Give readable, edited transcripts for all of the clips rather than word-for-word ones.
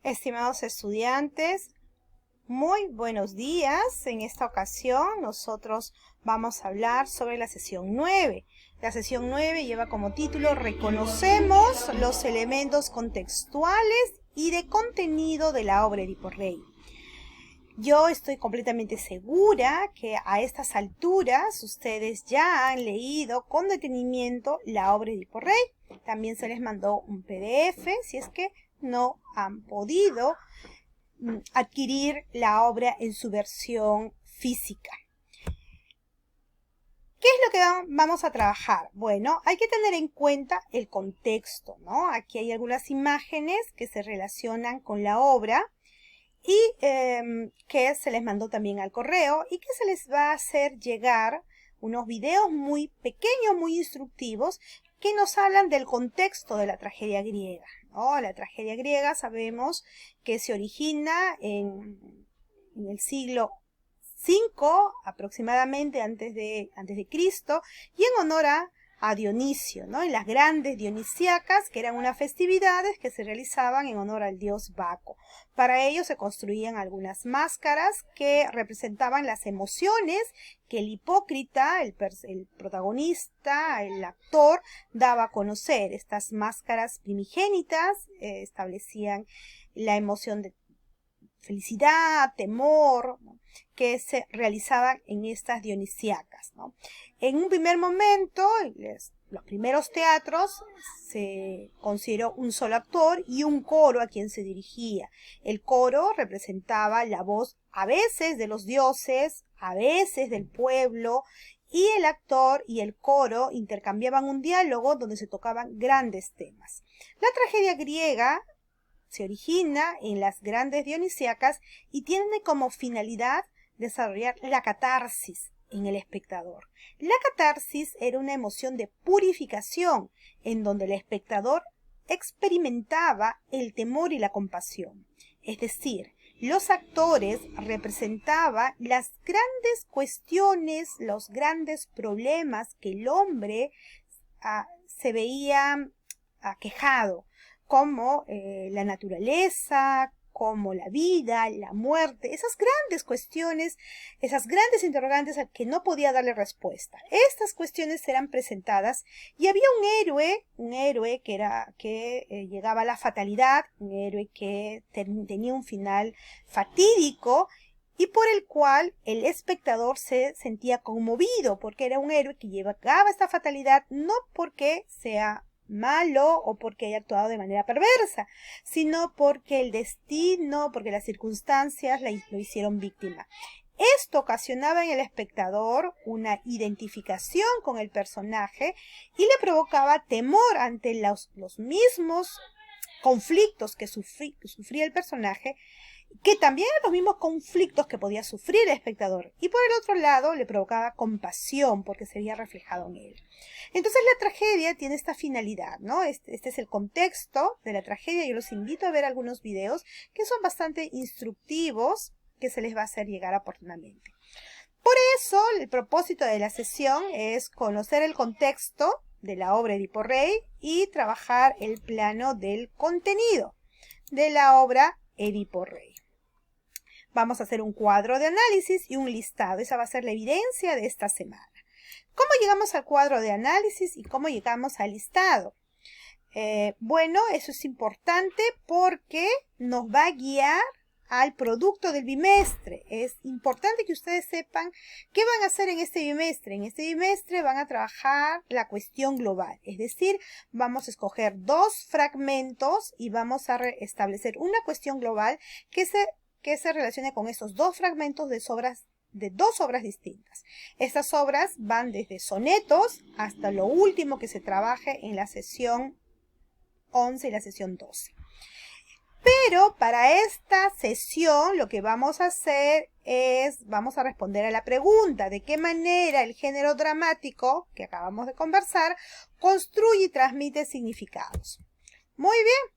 Estimados estudiantes, muy buenos días. En esta ocasión nosotros vamos a hablar sobre la sesión 9. La sesión 9 lleva como título Reconocemos los elementos contextuales y de contenido de la obra Edipo Rey. Yo estoy completamente segura que a estas alturas ustedes ya han leído con detenimiento la obra Edipo Rey. También se les mandó un PDF si es que no han podido adquirir la obra en su versión física. ¿Qué es lo que vamos a trabajar? Bueno, hay que tener en cuenta el contexto, ¿no? Aquí hay algunas imágenes que se relacionan con la obra y que se les mandó también al correo y que se les va a hacer llegar unos videos muy pequeños, muy instructivos, que nos hablan del contexto de la tragedia griega, ¿no? La tragedia griega sabemos que se origina en el siglo V aproximadamente antes de Cristo y en honor a Dionisio, ¿no? En las grandes dionisíacas, que eran unas festividades que se realizaban en honor al dios Baco. Para ello se construían algunas máscaras que representaban las emociones que el hipócrita, el protagonista, el actor, daba a conocer. Estas máscaras primigénitas establecían la emoción de felicidad, temor, ¿no?, que se realizaban en estas dionisíacas, ¿no? En un primer momento, los primeros teatros se consideró un solo actor y un coro a quien se dirigía. El coro representaba la voz a veces de los dioses, a veces del pueblo, y el actor y el coro intercambiaban un diálogo donde se tocaban grandes temas. La tragedia griega se origina en las grandes dionisíacas y tiene como finalidad desarrollar la catarsis en el espectador. La catarsis era una emoción de purificación en donde el espectador experimentaba el temor y la compasión. Es decir, los actores representaban las grandes cuestiones, los grandes problemas que el hombre se veía aquejado, como la naturaleza, como la vida, la muerte, esas grandes cuestiones, esas grandes interrogantes a que no podía darle respuesta. Estas cuestiones eran presentadas y había un héroe que llegaba a la fatalidad, un héroe que tenía un final fatídico y por el cual el espectador se sentía conmovido, porque era un héroe que llegaba a esta fatalidad no porque sea malo o porque haya actuado de manera perversa, sino porque el destino, porque las circunstancias lo hicieron víctima. Esto ocasionaba en el espectador una identificación con el personaje y le provocaba temor ante los mismos conflictos que sufría el personaje, que también eran los mismos conflictos que podía sufrir el espectador, y por el otro lado le provocaba compasión porque se veía reflejado en él. Entonces la tragedia tiene esta finalidad, ¿no? Este es el contexto de la tragedia. Yo los invito a ver algunos videos que son bastante instructivos, que se les va a hacer llegar oportunamente. Por eso el propósito de la sesión es conocer el contexto de la obra Edipo Rey y trabajar el plano del contenido de la obra Edipo Rey. Vamos a hacer un cuadro de análisis y un listado. Esa va a ser la evidencia de esta semana. ¿Cómo llegamos al cuadro de análisis y cómo llegamos al listado? Bueno, eso es importante porque nos va a guiar al producto del bimestre. Es importante que ustedes sepan qué van a hacer en este bimestre. En este bimestre van a trabajar la cuestión global, es decir, vamos a escoger dos fragmentos y vamos a establecer una cuestión global que se relacione con esos dos fragmentos de dos obras distintas. Estas obras van desde sonetos hasta lo último que se trabaje en la sesión 11 y la sesión 12. Pero para esta sesión lo que vamos a hacer es, vamos a responder a la pregunta de qué manera el género dramático, que acabamos de conversar, construye y transmite significados. Muy bien.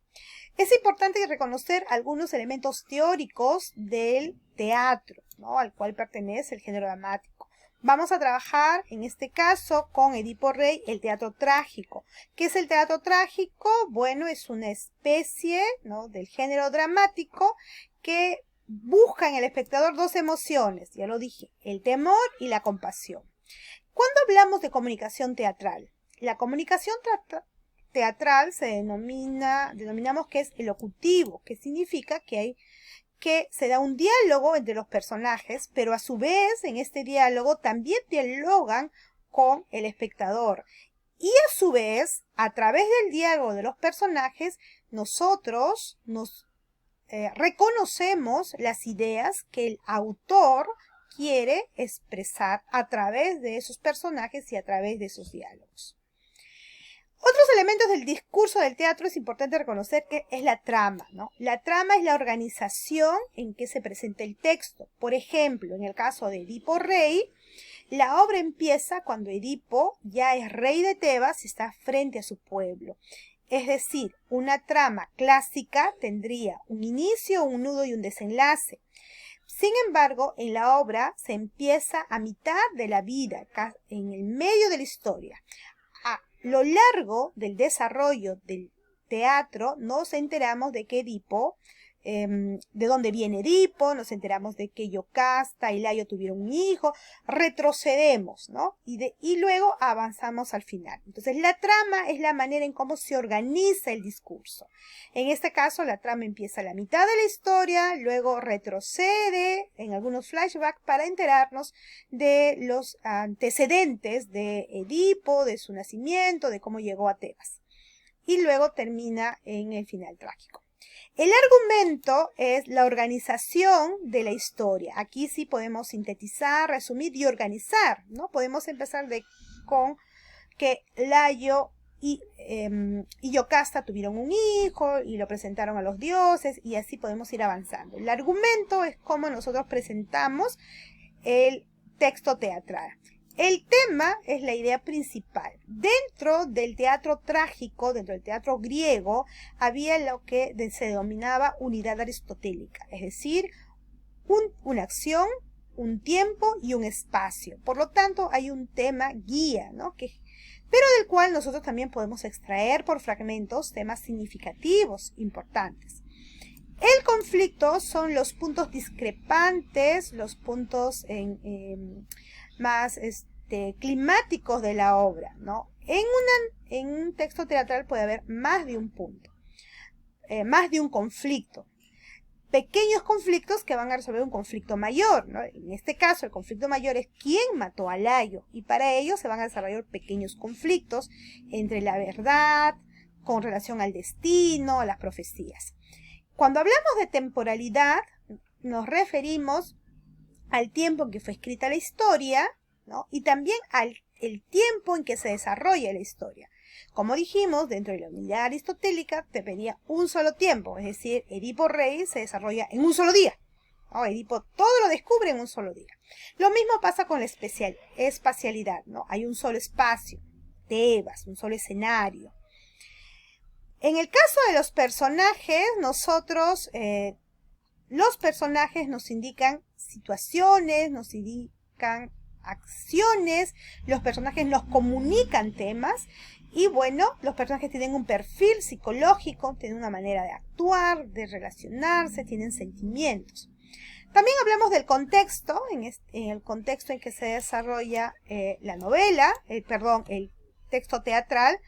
Es importante reconocer algunos elementos teóricos del teatro, ¿no?, al cual pertenece el género dramático. Vamos a trabajar, en este caso, con Edipo Rey, el teatro trágico. ¿Qué es el teatro trágico? Bueno, es una especie, ¿no?, del género dramático que busca en el espectador dos emociones, ya lo dije, el temor y la compasión. Cuando hablamos de comunicación teatral, la comunicación teatral se denominamos que es elocutivo, que significa que se da un diálogo entre los personajes, pero a su vez en este diálogo también dialogan con el espectador. Y a su vez, a través del diálogo de los personajes, nosotros nos reconocemos las ideas que el autor quiere expresar a través de esos personajes y a través de esos diálogos. Otros elementos del discurso del teatro es importante reconocer que es la trama, ¿no? La trama es la organización en que se presenta el texto. Por ejemplo, en el caso de Edipo Rey, la obra empieza cuando Edipo ya es rey de Tebas y está frente a su pueblo. Es decir, una trama clásica tendría un inicio, un nudo y un desenlace. Sin embargo, en la obra se empieza a mitad de la vida, en el medio de la historia. A lo largo del desarrollo del teatro nos enteramos de que Edipo, de dónde viene Edipo, nos enteramos de que Yocasta y Layo tuvieron un hijo, retrocedemos, ¿no? Y luego avanzamos al final. Entonces la trama es la manera en cómo se organiza el discurso. En este caso la trama empieza a la mitad de la historia, luego retrocede en algunos flashbacks para enterarnos de los antecedentes de Edipo, de su nacimiento, de cómo llegó a Tebas. Y luego termina en el final trágico. El argumento es la organización de la historia. Aquí sí podemos sintetizar, resumir y organizar, ¿no? Podemos empezar con que Layo y Yocasta tuvieron un hijo y lo presentaron a los dioses y así podemos ir avanzando. El argumento es cómo nosotros presentamos el texto teatral. El tema es la idea principal. Dentro del teatro trágico, dentro del teatro griego, había lo que se denominaba unidad aristotélica, es decir, una acción, un tiempo y un espacio. Por lo tanto, hay un tema guía, ¿no?, pero del cual nosotros también podemos extraer por fragmentos temas significativos, importantes. El conflicto son los puntos discrepantes, los puntos más climáticos de la obra, ¿no? En un texto teatral puede haber más de un punto, más de un conflicto. Pequeños conflictos que van a resolver un conflicto mayor, ¿no? En este caso, el conflicto mayor es quién mató a Layo, y para ello se van a desarrollar pequeños conflictos entre la verdad, con relación al destino, a las profecías. Cuando hablamos de temporalidad, nos referimos al tiempo en que fue escrita la historia, ¿no?, y también el tiempo en que se desarrolla la historia. Como dijimos, dentro de la unidad aristotélica te pedía un solo tiempo, es decir, Edipo Rey se desarrolla en un solo día, ¿no? Edipo todo lo descubre en un solo día. Lo mismo pasa con la espacialidad, ¿no? Hay un solo espacio, Tebas, un solo escenario. En el caso de los personajes, los personajes nos indican situaciones, nos indican acciones, los personajes nos comunican temas y bueno, los personajes tienen un perfil psicológico, tienen una manera de actuar, de relacionarse, tienen sentimientos. También hablamos del contexto, en el contexto en que se desarrolla la novela, el texto teatral,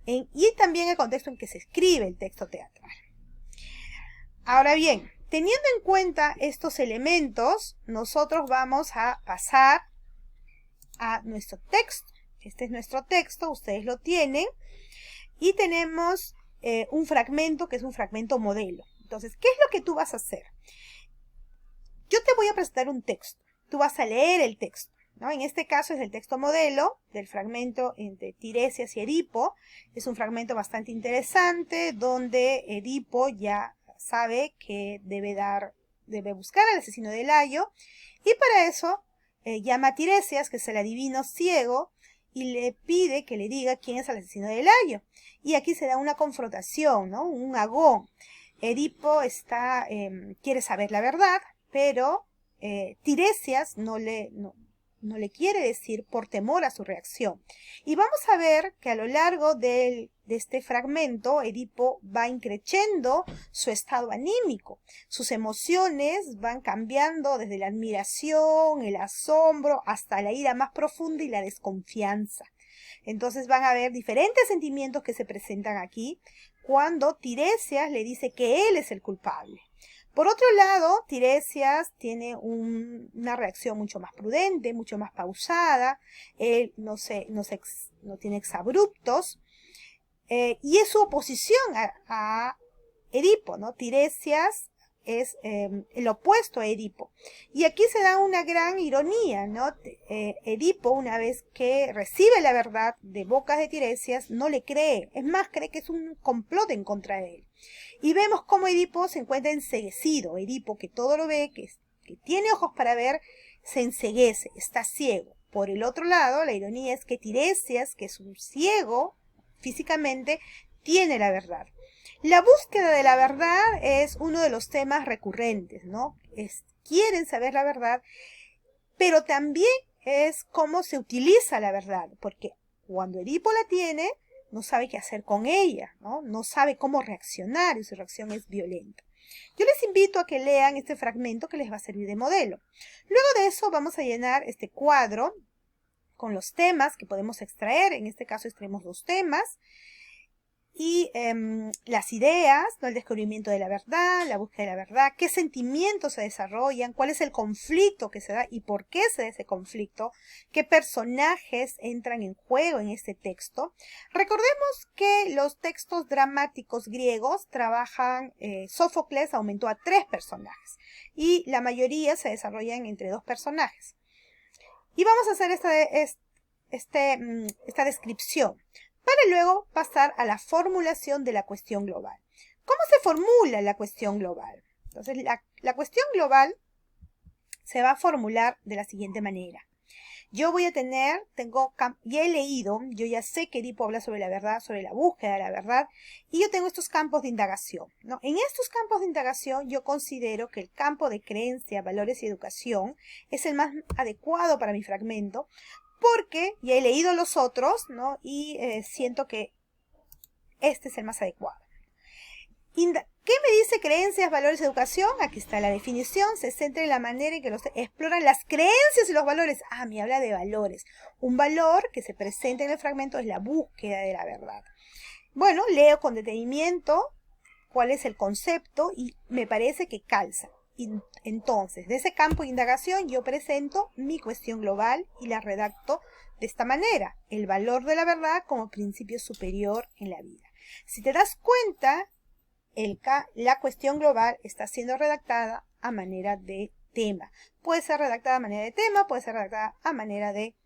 y también el contexto en que se escribe el texto teatral. Ahora bien, teniendo en cuenta estos elementos, nosotros vamos a pasar a nuestro texto. Este es nuestro texto, ustedes lo tienen, y tenemos un fragmento que es un fragmento modelo. Entonces, ¿qué es lo que tú vas a hacer? Yo te voy a presentar un texto, tú vas a leer el texto, ¿no? En este caso es el texto modelo del fragmento entre Tiresias y Edipo. Es un fragmento bastante interesante donde Edipo ya sabe que debe buscar al asesino de Layo, y para eso llama a Tiresias, que es el adivino ciego, y le pide que le diga quién es el asesino de Layo. Y aquí se da una confrontación, ¿no?, un agón. Edipo quiere saber la verdad, pero Tiresias no no le quiere decir por temor a su reacción. Y vamos a ver que a lo largo de este fragmento, Edipo va increciendo su estado anímico. Sus emociones van cambiando desde la admiración, el asombro, hasta la ira más profunda y la desconfianza. Entonces van a haber diferentes sentimientos que se presentan aquí cuando Tiresias le dice que él es el culpable. Por otro lado, Tiresias tiene una reacción mucho más prudente, mucho más pausada. Él no tiene exabruptos. Y es su oposición a Edipo, ¿no? Tiresias es el opuesto a Edipo. Y aquí se da una gran ironía, ¿no? Edipo, una vez que recibe la verdad de bocas de Tiresias, no le cree. Es más, cree que es un complot en contra de él. Y vemos cómo Edipo se encuentra enceguecido. Edipo, que todo lo ve, que tiene ojos para ver, se enceguece, está ciego. Por el otro lado, la ironía es que Tiresias, que es un ciego físicamente, tiene la verdad. La búsqueda de la verdad es uno de los temas recurrentes, ¿no? Quieren saber la verdad, pero también es cómo se utiliza la verdad, porque cuando Edipo la tiene, no sabe qué hacer con ella, ¿no? No sabe cómo reaccionar y su reacción es violenta. Yo les invito a que lean este fragmento que les va a servir de modelo. Luego de eso vamos a llenar este cuadro con los temas que podemos extraer. En este caso extraemos 2 temas. Y las ideas, ¿no? El descubrimiento de la verdad, la búsqueda de la verdad, qué sentimientos se desarrollan, cuál es el conflicto que se da y por qué se da ese conflicto, qué personajes entran en juego en este texto. Recordemos que los textos dramáticos griegos trabajan, Sófocles aumentó a 3 personajes y la mayoría se desarrollan entre 2 personajes. Y vamos a hacer esta descripción, para luego pasar a la formulación de la cuestión global. ¿Cómo se formula la cuestión global? Entonces, la cuestión global se va a formular de la siguiente manera. Yo voy a tener, ya he leído, yo ya sé que Edipo habla sobre la verdad, sobre la búsqueda de la verdad, y yo tengo estos campos de indagación, ¿no? En estos campos de indagación yo considero que el campo de creencia, valores y educación es el más adecuado para mi fragmento, porque ya he leído los otros, ¿no? Y siento que este es el más adecuado. ¿Qué me dice creencias, valores, educación? Aquí está la definición. Se centra en la manera en que exploran las creencias y los valores. Me habla de valores. Un valor que se presenta en el fragmento es la búsqueda de la verdad. Bueno, leo con detenimiento cuál es el concepto y me parece que calza. Entonces, de ese campo de indagación yo presento mi cuestión global y la redacto de esta manera: el valor de la verdad como principio superior en la vida. Si te das cuenta, la cuestión global está siendo redactada a manera de tema. Puede ser redactada a manera de tema, puede ser redactada a manera de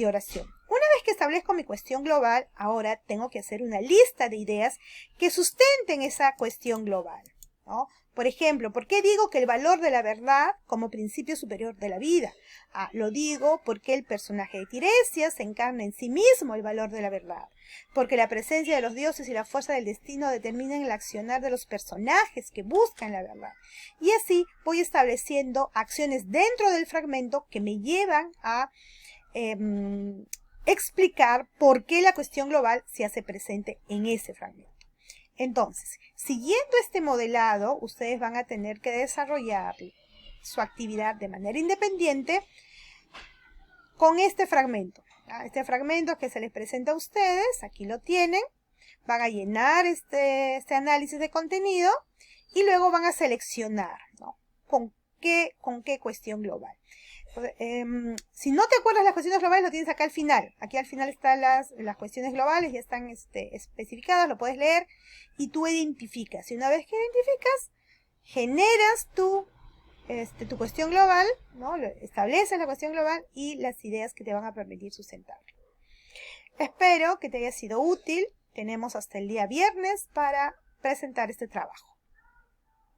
oración. Una vez que establezco mi cuestión global, ahora tengo que hacer una lista de ideas que sustenten esa cuestión global, ¿no? Por ejemplo, ¿por qué digo que el valor de la verdad como principio superior de la vida? Lo digo porque el personaje de Tiresias encarna en sí mismo el valor de la verdad. Porque la presencia de los dioses y la fuerza del destino determinan el accionar de los personajes que buscan la verdad. Y así voy estableciendo acciones dentro del fragmento que me llevan a explicar por qué la cuestión global se hace presente en ese fragmento. Entonces, siguiendo este modelado, ustedes van a tener que desarrollar su actividad de manera independiente con este fragmento. Este fragmento que se les presenta a ustedes, aquí lo tienen. Van a llenar este análisis de contenido y luego van a seleccionar, ¿no? ¿Con qué cuestión global? Si no te acuerdas las cuestiones globales, lo tienes acá al final. Aquí al final están las cuestiones globales, ya están especificadas, lo puedes leer y tú identificas. Y una vez que identificas, generas tu cuestión global, ¿no? Estableces la cuestión global y las ideas que te van a permitir sustentarlo. Espero que te haya sido útil. Tenemos hasta el día viernes para presentar este trabajo.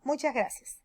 Muchas gracias.